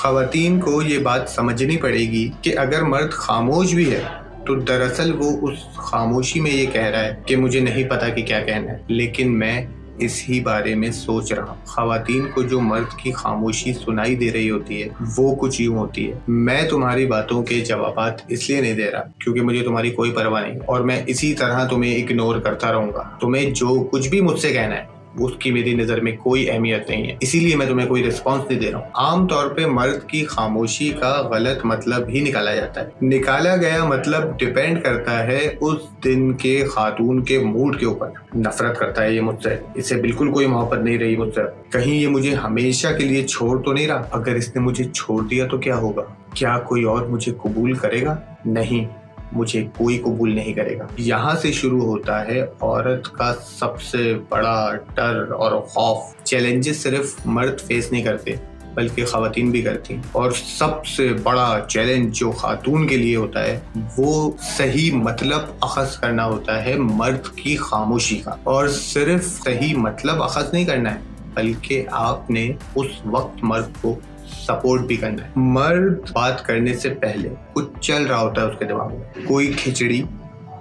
خواتین کو یہ بات سمجھنی پڑے گی کہ اگر مرد خاموش بھی ہے تو دراصل وہ اس خاموشی میں یہ کہہ رہا ہے کہ مجھے نہیں پتا کہ کیا کہنا ہے، لیکن میں اس ہی بارے میں سوچ رہا ہوں۔ خواتین کو جو مرد کی خاموشی سنائی دے رہی ہوتی ہے وہ کچھ یوں ہوتی ہے: میں تمہاری باتوں کے جوابات اس لیے نہیں دے رہا کیونکہ مجھے تمہاری کوئی پرواہ نہیں، اور میں اسی طرح تمہیں اگنور کرتا رہوں گا۔ تمہیں جو کچھ بھی مجھ سے کہنا ہے اس کی میری نظر میں کوئی اہمیت نہیں ہے، اسی لیے میں تمہیں کوئی رسپانس نہیں دے رہا ہوں۔ عام طور پہ مرد کی خاموشی کا غلط مطلب ہی نکالا جاتا ہے۔ نکالا گیا مطلب ڈیپینڈ کرتا ہے اس دن کے خاتون کے موڈ کے اوپر۔ نفرت کرتا ہے یہ مجھ سے، اسے بالکل کوئی محبت نہیں رہی مجھ سے، کہیں یہ مجھے ہمیشہ کے لیے چھوڑ تو نہیں رہا؟ اگر اس نے مجھے چھوڑ دیا تو کیا ہوگا؟ کیا کوئی اور مجھے قبول کرے گا؟ نہیں، مجھے کوئی قبول نہیں کرے گا۔ یہاں سے شروع ہوتا ہے عورت کا سب سے بڑا ڈر اور خوف۔ چیلنجز صرف مرد فیس نہیں کرتے بلکہ خواتین بھی کرتی ہیں، اور سب سے بڑا چیلنج جو خاتون کے لیے ہوتا ہے وہ صحیح مطلب اخذ کرنا ہوتا ہے مرد کی خاموشی کا۔ اور صرف صحیح مطلب اخذ نہیں کرنا ہے بلکہ آپ نے اس وقت مرد کو سپورٹ بھی کرنا ہے۔ مرد بات کرنے سے پہلے کچھ چل رہا ہوتا ہے اس کے دماغ میں، کوئی کھچڑی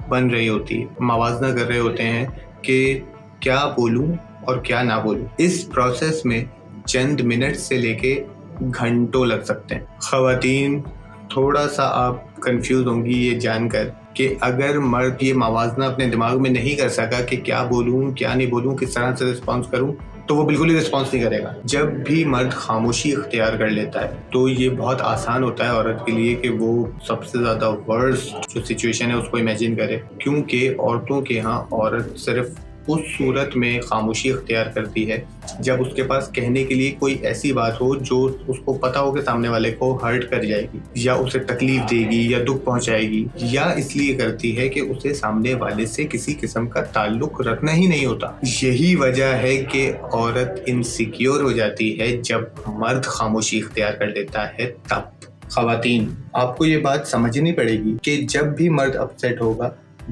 بن رہی ہوتی ہے، موازنہ کر رہے ہوتے ہیں کہ کیا بولوں اور کیا نہ بولوں۔ اس پروسیس میں چند منٹ سے لے کے گھنٹوں لگ سکتے ہیں۔ خواتین تھوڑا سا آپ کنفیوز ہوں گی یہ جان کر کہ اگر مرد یہ موازنہ اپنے دماغ میں نہیں کر سکا کہ کیا بولوں کیا نہیں بولوں، کس طرح سے رسپانس کروں، تو وہ بالکل ہی رسپانس نہیں کرے گا۔ جب بھی مرد خاموشی اختیار کر لیتا ہے تو یہ بہت آسان ہوتا ہے عورت کے لیے کہ وہ سب سے زیادہ ورسٹ جو سچویشن ہے اس کو امیجن کرے، کیونکہ عورتوں کے ہاں عورت صرف اس صورت میں خاموشی اختیار کرتی ہے جب اس کے پاس کہنے کے لیے کوئی ایسی بات ہو جو اس کو پتا ہو کہ سامنے والے کو ہرٹ کر جائے گی یا اسے تکلیف دے گی یا دکھ پہنچائے گی، یا اس لیے کرتی ہے کہ اسے سامنے والے سے کسی قسم کا تعلق رکھنا ہی نہیں ہوتا۔ یہی وجہ ہے کہ عورت انسیکیور ہو جاتی ہے جب مرد خاموشی اختیار کر لیتا ہے تب۔ خواتین، آپ کو یہ بات سمجھنی پڑے گی کہ جب بھی مرد اپسیٹ ہوگا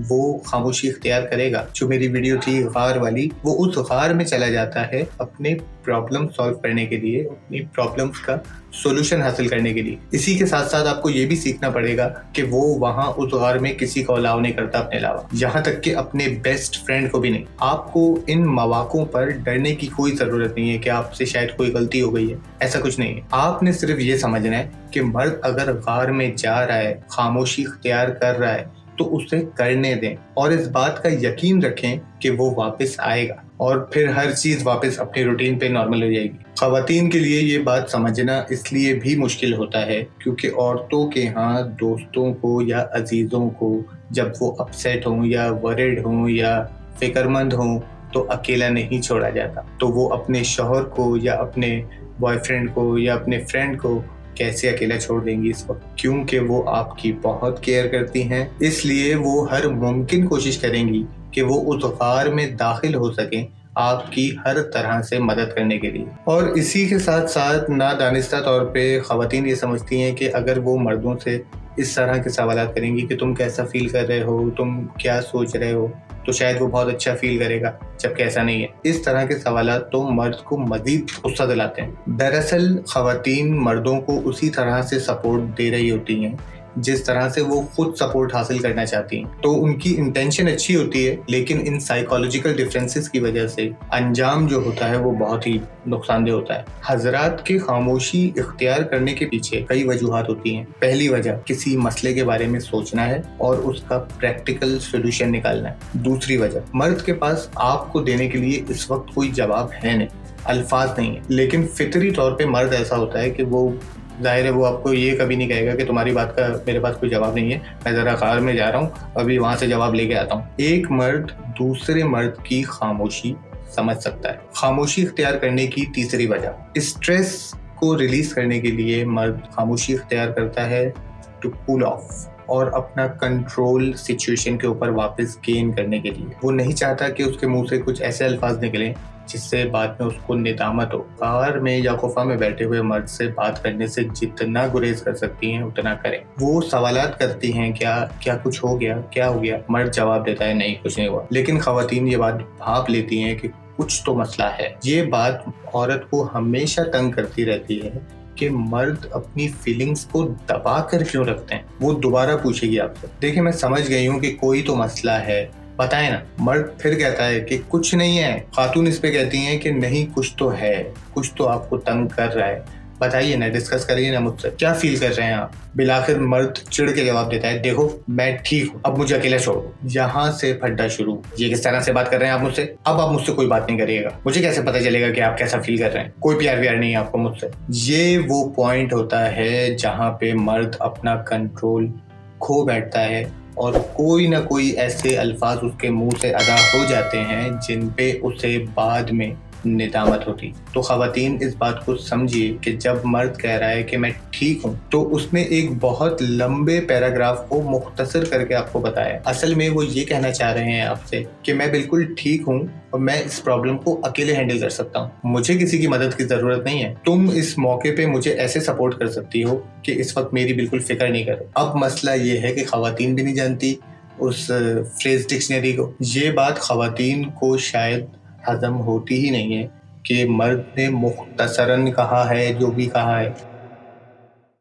وہ خاموشی اختیار کرے گا۔ جو میری ویڈیو تھی غار والی، وہ اس غار میں چلا جاتا ہے اپنے پرابلم سالو کرنے کے لیے، اپنی پرابلمس کا سولوشن حاصل کرنے کے لیے۔ اسی کے ساتھ ساتھ آپ کو یہ بھی سیکھنا پڑے گا کہ وہ وہاں اس غار میں کسی کو الاؤ نہیں کرتا اپنے علاوہ، یہاں تک کہ اپنے بیسٹ فرینڈ کو بھی نہیں۔ آپ کو ان مواقعوں پر ڈرنے کی کوئی ضرورت نہیں ہے کہ آپ سے شاید کوئی غلطی ہو گئی ہے، ایسا کچھ نہیں ہے۔ آپ نے صرف یہ سمجھنا ہے کہ مرد اگر غار میں جا رہا ہے، خاموشی اختیار کر رہا ہے تو اسے کرنے دیں، اور اس بات کا یقین رکھیں کہ وہ واپس آئے گا اور پھر ہر چیز واپس اپنی روٹین پہ نارمل ہو جائے گی۔ خواتین کے لیے یہ بات سمجھنا اس لیے بھی مشکل ہوتا ہے کیونکہ عورتوں کے ہاں دوستوں کو یا عزیزوں کو جب وہ اپسیٹ ہوں یا ورڈ ہوں یا فکر مند ہوں تو اکیلا نہیں چھوڑا جاتا، تو وہ اپنے شوہر کو یا اپنے بوائے فرینڈ کو یا اپنے فرینڈ کو کیسے اکیلا چھوڑ دیں گی اس وقت؟ کیونکہ وہ آپ کی بہت کیئر کرتی ہیں، اس لیے وہ ہر ممکن کوشش کریں گی کہ وہ اس غار میں داخل ہو سکیں آپ کی ہر طرح سے مدد کرنے کے لیے۔ اور اسی کے ساتھ ساتھ نادانستہ طور پہ خواتین یہ سمجھتی ہیں کہ اگر وہ مردوں سے اس طرح کے سوالات کریں گی کہ تم کیسا فیل کر رہے ہو، تم کیا سوچ رہے ہو، تو شاید وہ بہت اچھا فیل کرے گا، جبکہ ایسا نہیں ہے۔ اس طرح کے سوالات تو مرد کو مزید غصہ دلاتے ہیں۔ دراصل خواتین مردوں کو اسی طرح سے سپورٹ دے رہی ہوتی ہیں جس طرح سے وہ خود سپورٹ حاصل کرنا چاہتی ہیں، تو ان کی انٹینشن اچھی ہوتی ہے، لیکن ان سائیکالوجیکل ڈفرینسز کی وجہ سے انجام جو ہوتا ہے وہ بہت ہی نقصان دہ ہوتا ہے۔ حضرات کی خاموشی اختیار کرنے کے پیچھے کئی وجوہات ہوتی ہیں۔ پہلی وجہ کسی مسئلے کے بارے میں سوچنا ہے اور اس کا پریکٹیکل سولوشن نکالنا ہے۔ دوسری وجہ مرد کے پاس آپ کو دینے کے لیے اس وقت کوئی جواب ہے نہیں، الفاظ نہیں ہے، لیکن فطری طور پہ مرد ایسا ہوتا ہے کہ وہ ظاہر ہے وہ آپ کو یہ کبھی نہیں کہے گا کہ تمہاری بات کا میرے پاس کوئی جواب نہیں ہے، میں ذرا غار میں جا رہا ہوں، ابھی وہاں سے جواب لے کے آتا ہوں۔ ایک مرد دوسرے مرد کی خاموشی سمجھ سکتا ہے۔ خاموشی اختیار کرنے کی تیسری وجہ، اسٹریس کو ریلیز کرنے کے لیے مرد خاموشی اختیار کرتا ہے ٹو کول آف اور اپنا کنٹرول سچویشن کے اوپر واپس گین کرنے کے لیے۔ وہ نہیں چاہتا کہ اس کے منہ سے کچھ ایسے الفاظ نکلیں جس سے بعد میں اس کو ندامت ہو۔ غار میں یا غفا میں بیٹھے ہوئے مرد سے بات کرنے سے جتنا گریز کر سکتی ہیں اتنا کریں۔ وہ سوالات کرتی ہیں کیا کچھ ہو گیا، کیا ہو گیا؟ مرد جواب دیتا ہے نہیں کچھ نہیں ہوا، لیکن خواتین یہ بات بھانپ لیتی ہیں کہ کچھ تو مسئلہ ہے۔ یہ بات عورت کو ہمیشہ تنگ کرتی رہتی ہے کہ مرد اپنی فیلنگز کو دبا کر کیوں رکھتے ہیں. وہ دوبارہ پوچھے گی آپ سے. دیکھیں میں سمجھ گئی ہوں کہ کوئی تو مسئلہ ہے, بتائیں نا. مرد پھر کہتا ہے کہ کچھ نہیں ہے. خاتون اس پہ کہتی ہیں کہ نہیں کچھ تو ہے, کچھ تو آپ کو تنگ کر رہا ہے, بتائیے نا, ڈسکس کریے نا مجھ سے, کیا فیل کر رہے ہیں آپ. بالآخر مرد چڑ کے جواب دیتا ہے دیکھو میں ٹھیک ہوں, اب مجھے اکیلا چھوڑو. یہاں سے پھڈا شروع. یہ کس طرح سے بات کر رہے ہیں آپ مجھ سے, اب آپ مجھ سے کوئی بات نہیں کریے گا, مجھے کیسے پتا چلے گا کہ آپ کیسا فیل کر رہے ہیں, کوئی پیار ویار نہیں ہے آپ کو مجھ سے. یہ وہ پوائنٹ ہوتا ہے جہاں پہ مرد اپنا کنٹرول کھو بیٹھتا ہے اور کوئی نہ کوئی ایسے الفاظ اس کے منہ سے ادا ہو جاتے ہیں جن پہ اسے بعد میں ندامت ہوتی. تو خواتین اس بات کو سمجھیے کہ جب مرد کہہ رہا ہے کہ میں ٹھیک ہوں تو اس نے ایک بہت لمبے پیراگراف کو مختصر کر کے آپ کو بتایا. اصل میں وہ یہ کہنا چاہ رہے ہیں آپ سے کہ میں بالکل ٹھیک ہوں اور میں اس پرابلم کو اکیلے ہینڈل کر سکتا ہوں, مجھے کسی کی مدد کی ضرورت نہیں ہے. تم اس موقع پہ مجھے ایسے سپورٹ کر سکتی ہو کہ اس وقت میری بالکل فکر نہیں کرو. اب مسئلہ یہ ہے کہ خواتین بھی نہیں جانتی اس فریز ڈکشنری کو. یہ بات خواتین کو شاید ہضم ہوتی ہی نہیں ہے کہ مرد نے مختصراً کہا ہے جو بھی کہا ہے.